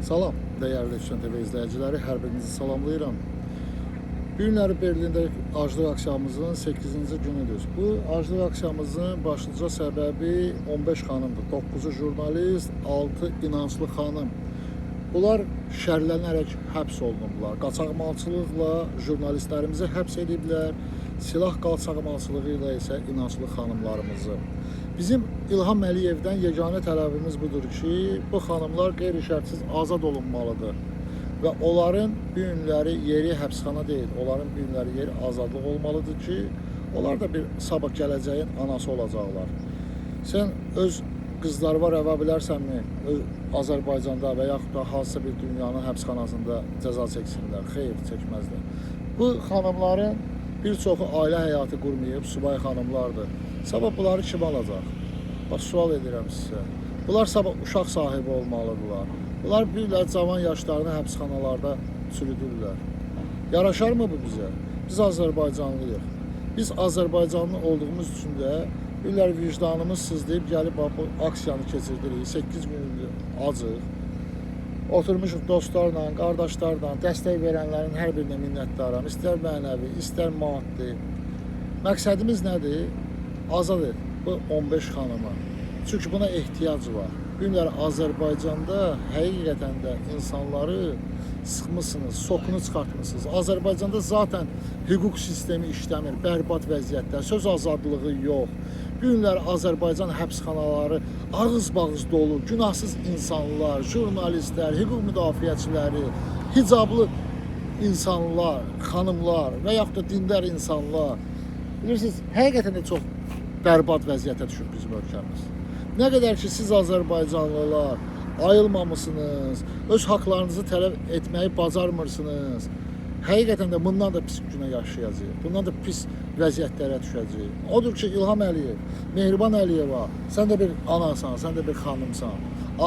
Salam, dəyərli Şən TV izləyiciləri, hər birinizi salamlayıram. Bu günləri Berlində aclıq aksiyamızın 8-ci günüdür. Bu aclıq aksiyamızın başlıca səbəbi 15 xanımdır. 9-u jurnalist, 6 inanclı xanım. Bunlar şərlənərək həbs olunublar. Qaçaqmalçılıqla jurnalistlərimizi həbs ediblər, silah qaçaqmalçılığı ilə isə inanclı xanımlarımızı. Bizim İlham Əliyevdən yeganə tələbimiz budur ki, bu xanımlar qeyri-şərtsiz azad olunmalıdır. Və onların bu günləri yeri həbsxana deyil, onların bu günləri yeri azadlıq olmalıdır ki, onlar da bir sabah gələcəyin anası olacaqlar. Sən öz qızları var əvə bilərsənmi, Azərbaycanda və yaxud da hansısa bir dünyanın həbsxanasında cəza çəksinlər? Xeyr, çəkməzlər. Bu xanımların bir çoxu ailə həyatı qurmayıb, subay xanımlardır. Sabah bunları kim alacaq? Bax, sual edirəm sizə. Bunlar sabah uşaq sahibi olmalıdırlar. Bunlar bilirlər, cavan yaşlarını həbsxanalarda çürüdürlər. Yaraşarmı bu bizə? Biz Azərbaycanlıyıq. Biz Azərbaycanlı olduğumuz üçün də bilirlər, vicdanımız sızlayıb gəlib bu aksiyanı keçirdirik. 8 gündür acıq. Oturmuşuq dostlarla, qardaşlarla, dəstək verənlərin hər birinə minnətdaram. İstər mənəvi, istər maddi. Məqsədimiz nədir? Azad et bu 15 xanıma. Çünki buna ehtiyac var. Günlər Azərbaycanda həqiqətən də insanları sıxmışsınız, sokunu çıxartmışsınız. Azərbaycanda zaten hüquq sistemi işləmir, bərbad vəziyyətlər, söz azadlığı yox. Günlər Azərbaycan həbsxanaları ağız-bağız dolu, günahsız insanlar, jurnalistlər, hüquq müdafiəçiləri, hicablı insanlar, xanımlar və yaxud da dindar insanlar. Bilirsiniz, həqiqətən də çox bərbad vəziyyətə düşür bizim ölkəmiz. Nə qədər ki, siz Azərbaycanlılar ayılmamışsınız, öz haqlarınızı tələb etməyi bacarmırsınız. Həqiqətən də bundan da pis günə yaşayacaq, bundan da pis vəziyyətlərə düşəcək. Odur ki, İlham Əliyev, Mehriban Əliyeva, sən də bir anasan, sən də bir xanımsan.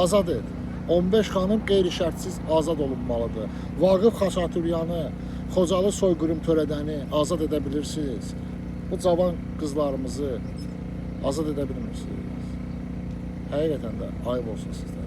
Azad et. 15 xanım qeyri-şərtsiz azad olunmalıdır. Vaqif Xaçatüryanı, Xocalı soyqırım törədəni azad edə bilirsiniz. Bu cavan qızlarımızı azad edə bilmirsiniz. Həqiqətən də ayıb olsun sizdə.